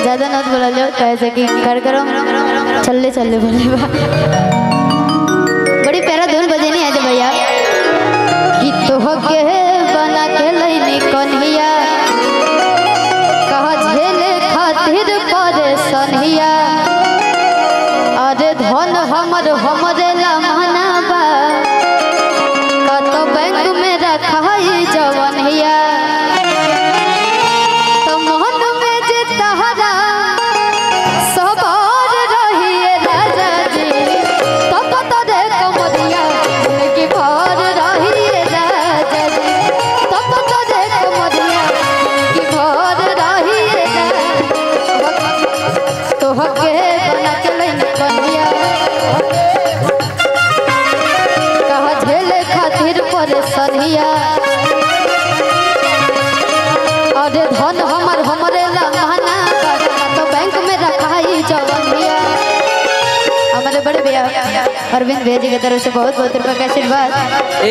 ज्यादा न बोला लो कैसे कि कर करो चलले चलले बोले बड़ी प्यारा धुन बजेनी है भैया गीत हो के बना के लईनी कन्हैया कहा झेले खातिर परेशानिया अरे धन हमर हमरे लमहना बा कतो बैंक में रखाई जवनिया तो मोहन में जे तहरा सवार रहिए राजा जी तब तो रे कमरिया जिंदगी भर रहिए राजा जी तब तो रे कमरिया जिंदगी भर रहिए तो हके बना के लईनी कन्हैया कहा झेले खातिर परेशानिया अरे धन हमर हमरे लमहना तो बैंक में रखाई जवनिया। हमारे बड़े भैया अरविंद भैया जी की तरफ से बहुत बहुत रुपए का आशीर्वाद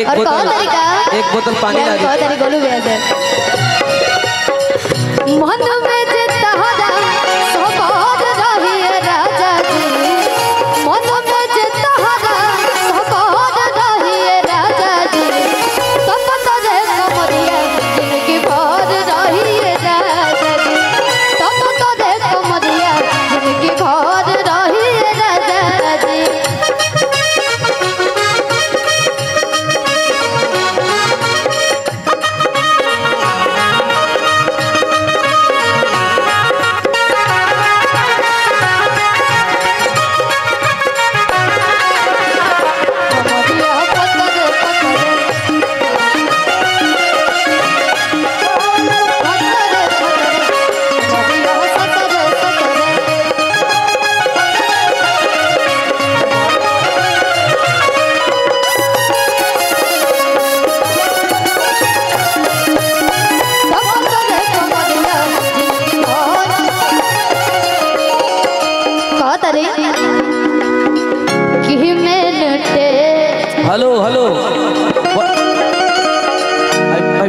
और कौन तरीका एक बोतल पानी ला कौन तरीका गोलू भैया सर मन में जे तहरा सवार रहिए राजा जी मन में जे तहरा सवार रहिए राजा जी तब तो रे कमरिया जिंदगी भर रहिए राजा जी तब तो रे कमरिया जिंदगी भर रहिए राजा जी। हेलो हेलो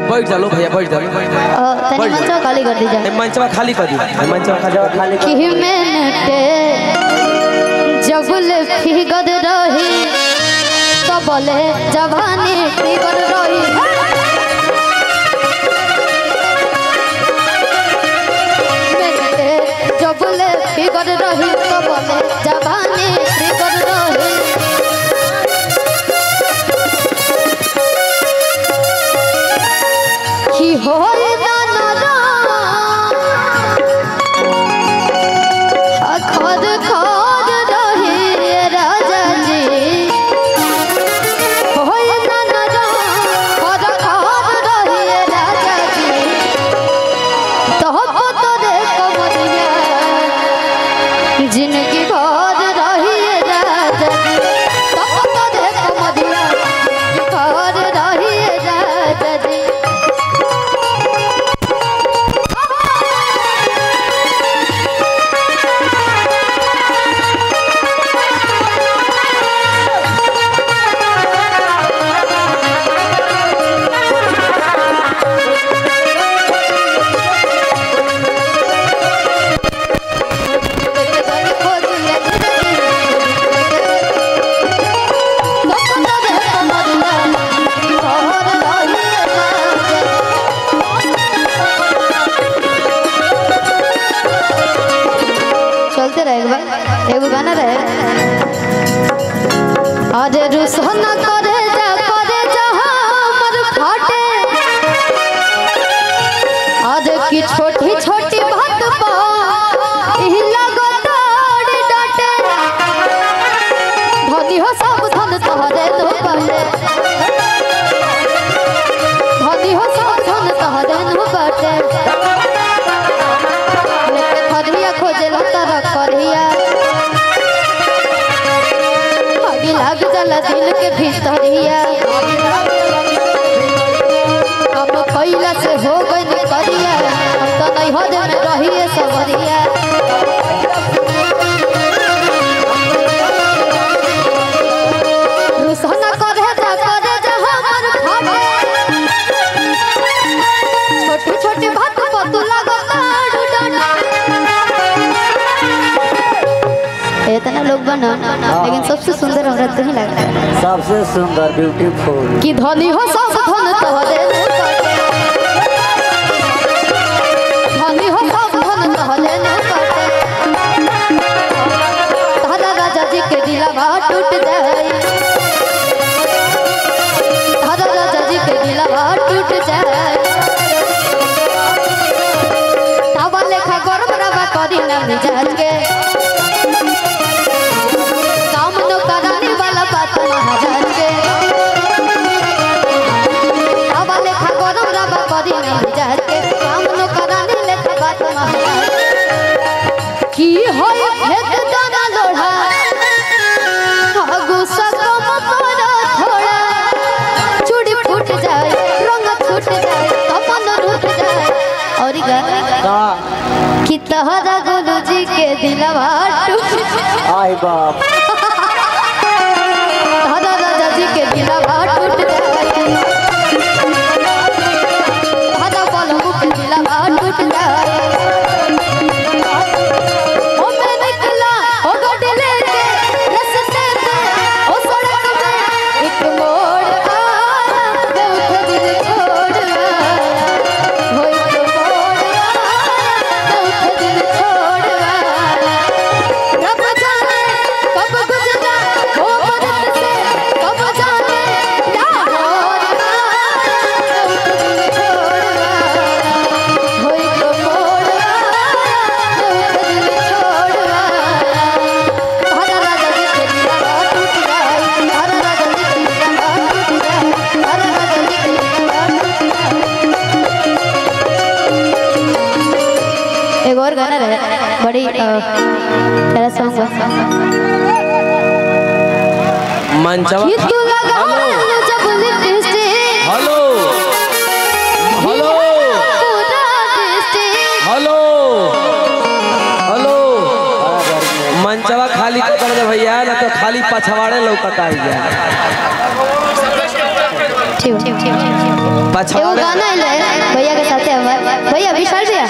बैठ जा लो भैया बैठ जा तनी मंचवा खाली कर दीजिए मंचवा खाली कर दी मंचवा खाली कि मैंने जबुल फिगर रही तो बोले जवानी फिगर रही जबुल फिगर रही तो बोले जवानी फिगर रही कि होए जिनकी भर रहिए राजा जी तब तो रे कमरिया भर रहिए राजा जी। चलते रहेगा एगो गाना रहे अरे रुसना करे जा हमर फाटे अरे की छोटी छोटी बात पा इही लगो तोड़ डाटे धनी हो सब धन तोहरे तो बाटे धनी हो सब धन तोहरे नु बाटे खोजे तारा करिया आगे लग जाला दिल के भीतरिया हम कैला से हो गई करिया हम तो नहीं हो में रहिए सबरिया रुसना करे जा हमर फाटे छोटी छोटी बात पर तू लगता ना, लेकिन सबसे सुंदर हमरा तू ही लगता है। सबसे सुंदर ब्यूटीफुल कि धनी हो सब धन तोहरे न कटे, धनी हो सब धन तोहरे न कटे, तारा राजा जी के दिलवा टूट जाए, तारा राजा जी के दिलवा टूट जाए, तावा लेखा गरम रवा करी ना मिजाज के, काम नो कराने वाला बात महाराज के, तावा लेखा गरम रवा करी ना मिजाज के, काम नो कराने लेखा बात महाराज की होय भेद दाना लोढ़ा, गुस्सा कम करो थोड़ा, चूड़ी फूट जाए रंग छूट जाए तपन रूठ जाए, और कि तहरा गुरु जी के दिलवा टूट, आई बाप तहरा राजा जी के दिलवा टूट जाए, तहरा बलहू के दिलवा टूट जाए, ओ मैं निकला ओ गाड़ी लेके रास्ते पे, ओ सड़क पे एक मोड़ आया, मैं उठे दिल छोड़ आया, वो एक मोड़ आया, मैं उठे दिल छोड़ आया, रब जाने कब गुजरा वो मदद से, कब जाने क्या हो रहा, मैं उठे दिल छोड़ आया, वो एक मोड़ आया, मैं उठे दिल छोड़ आया, तारा राजा जी के दिलवा टूट जाए, तारा राजा जी के दिलवा टूट जाए, तारा राजा जी के दिलवा टूट जाए। एक और गाना रहे बड़ी प्यारा सॉन्ग मंचवा कि तू लगा जब लिपस्टिक, हेलो हेलो पूरा डिस्ट्रिक्ट, हेलो हेलो मंचवा खाली कर दे भैया, ना तो खाली पछवाड़े लौकता ही गया ठीक एगो पछवाड़े गाना है भैया के साथे, हमारे भैया विशाल भैया